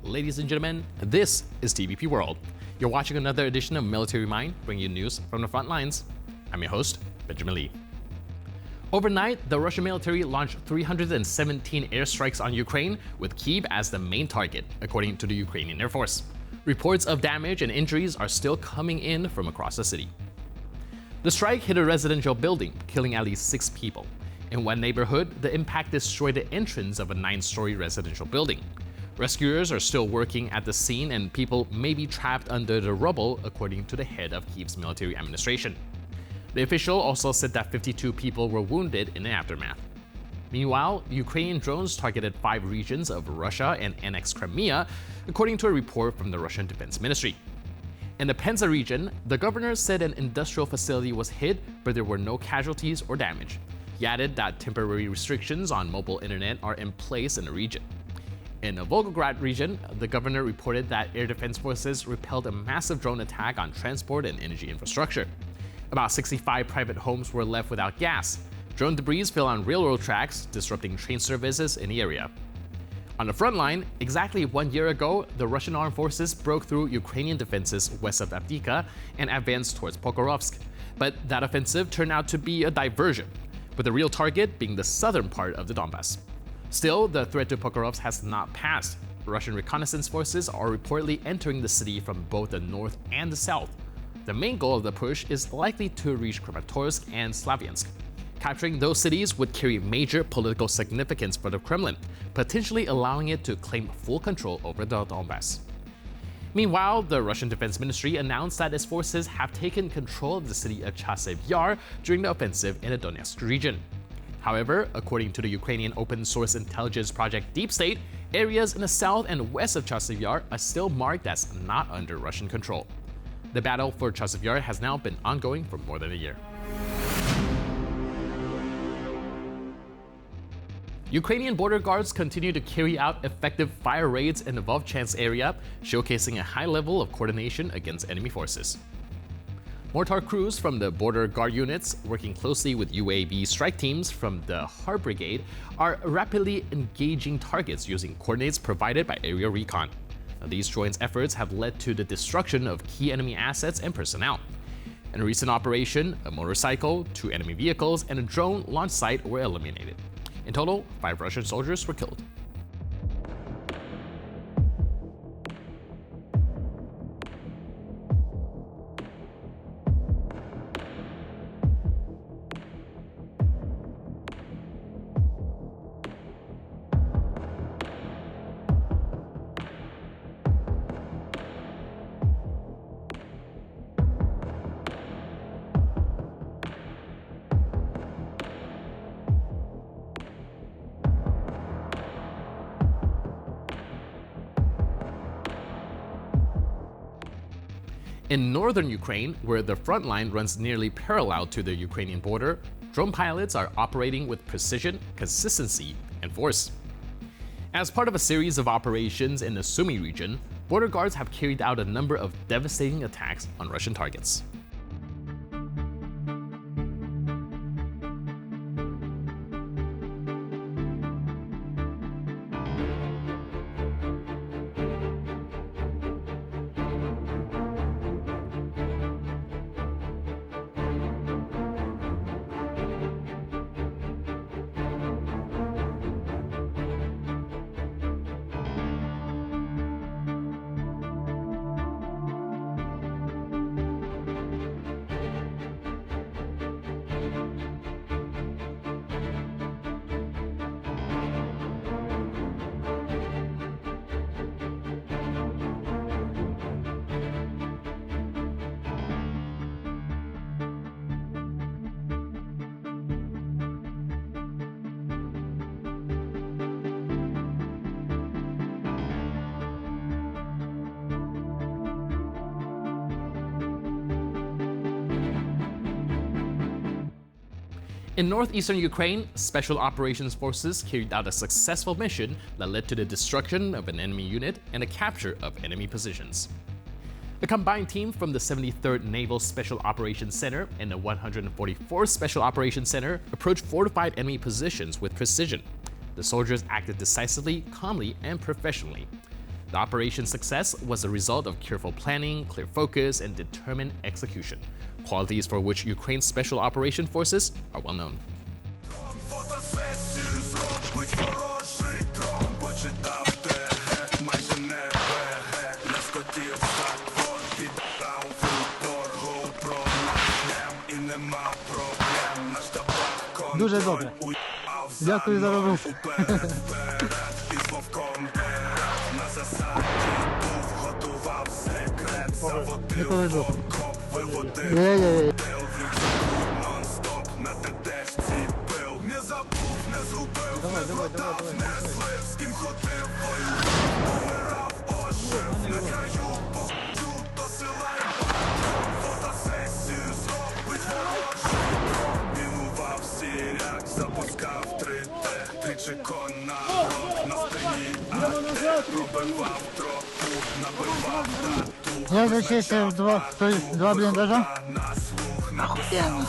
Ladies and gentlemen, this is TVP World. You're watching another edition of Military Mind, bringing you news from the front lines. I'm your host, Benjamin Lee. Overnight, the Russian military launched 317 airstrikes on Ukraine, with Kyiv as the main target, according to the Ukrainian Air Force. Reports of damage and injuries are still coming in from across the city. The strike hit a residential building, killing at least 6 people. In one neighborhood, the impact destroyed the entrance of a 9-story residential building. Rescuers are still working at the scene and people may be trapped under the rubble, according to the head of Kyiv's military administration. The official also said that 52 people were wounded in the aftermath. Meanwhile, Ukrainian drones targeted 5 regions of Russia and annexed Crimea, according to a report from the Russian Defense Ministry. In the Penza region, the governor said an industrial facility was hit, but there were no casualties or damage. He added that temporary restrictions on mobile internet are in place in the region. In the Volgograd region, the governor reported that air defense forces repelled a massive drone attack on transport and energy infrastructure. About 65 private homes were left without gas. Drone debris fell on railroad tracks, disrupting train services in the area. On the front line, exactly 1 year ago, the Russian armed forces broke through Ukrainian defenses west of Avdiivka and advanced towards Pokrovsk. But that offensive turned out to be a diversion, with the real target being the southern part of the Donbass. Still, the threat to Pokrovsk has not passed. Russian reconnaissance forces are reportedly entering the city from both the north and the south. The main goal of the push is likely to reach Kramatorsk and Slavyansk. Capturing those cities would carry major political significance for the Kremlin, potentially allowing it to claim full control over the Donbass. Meanwhile, the Russian Defense Ministry announced that its forces have taken control of the city of Chasiv Yar during the offensive in the Donetsk region. However, according to the Ukrainian open-source intelligence project Deep State, areas in the south and west of Chasiv Yar are still marked as not under Russian control. The battle for Chasiv Yar has now been ongoing for more than a year. Ukrainian border guards continue to carry out effective fire raids in the Vovchansk area, showcasing a high level of coordination against enemy forces. Mortar crews from the border guard units, working closely with UAV strike teams from the Heart Brigade, are rapidly engaging targets using coordinates provided by aerial recon. Now, these joint efforts have led to the destruction of key enemy assets and personnel. In a recent operation, a motorcycle, 2 enemy vehicles, and a drone launch site were eliminated. In total, 5 Russian soldiers were killed. In northern Ukraine, where the front line runs nearly parallel to the Ukrainian border, drone pilots are operating with precision, consistency, and force. As part of a series of operations in the Sumy region, border guards have carried out a number of devastating attacks on Russian targets. In northeastern Ukraine, Special Operations Forces carried out a successful mission that led to the destruction of an enemy unit and the capture of enemy positions. A combined team from the 73rd Naval Special Operations Center and the 144th Special Operations Center approached fortified enemy positions with precision. The soldiers acted decisively, calmly, and professionally. The operation's success was a result of careful planning, clear focus, and determined execution, qualities for which Ukraine's Special Operations Forces are well known. Дуже добре. Дякую за роботу. Не повезло. Є. Давай. Я зачистив два бліндажа. Охуєнно.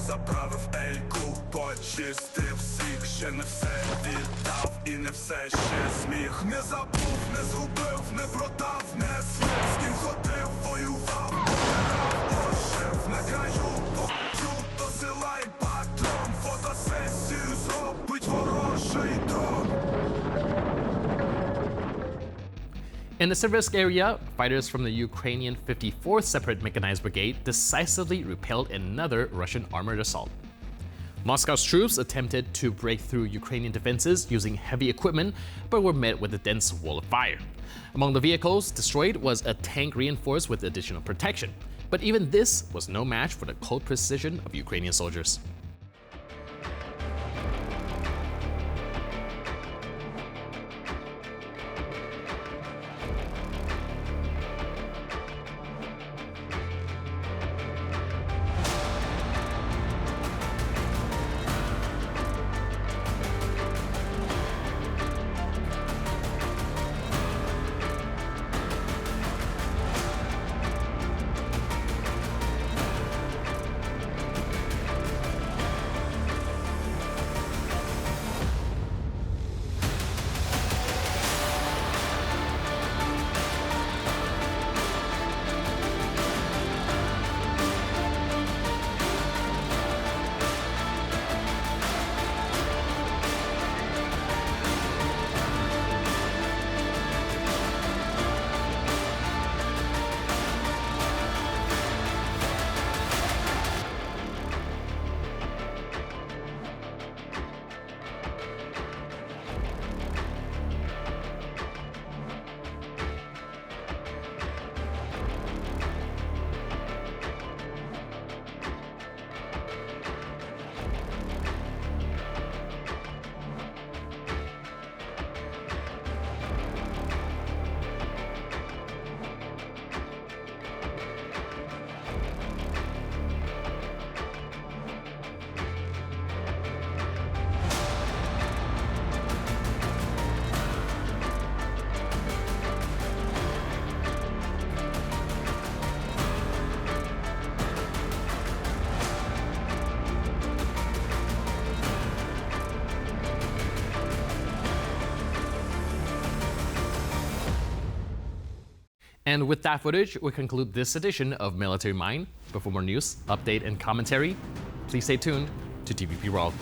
Заправив ельку, почистив всіх, ще не все віддав і не все ще сміх. Не забув, не згубив, не продав, не слив, з ким ходив, воював, помирав, ожив на краю, похочу до села і патрон, фотосесію зробить ворожий дрон. In the Seversk area, fighters from the Ukrainian 54th Separate Mechanized Brigade decisively repelled another Russian armored assault. Moscow's troops attempted to break through Ukrainian defenses using heavy equipment, but were met with a dense wall of fire. Among the vehicles destroyed was a tank reinforced with additional protection, but even this was no match for the cold precision of Ukrainian soldiers. And with that footage, we conclude this edition of Military Mind. But for more news, update, and commentary, please stay tuned to TVP World.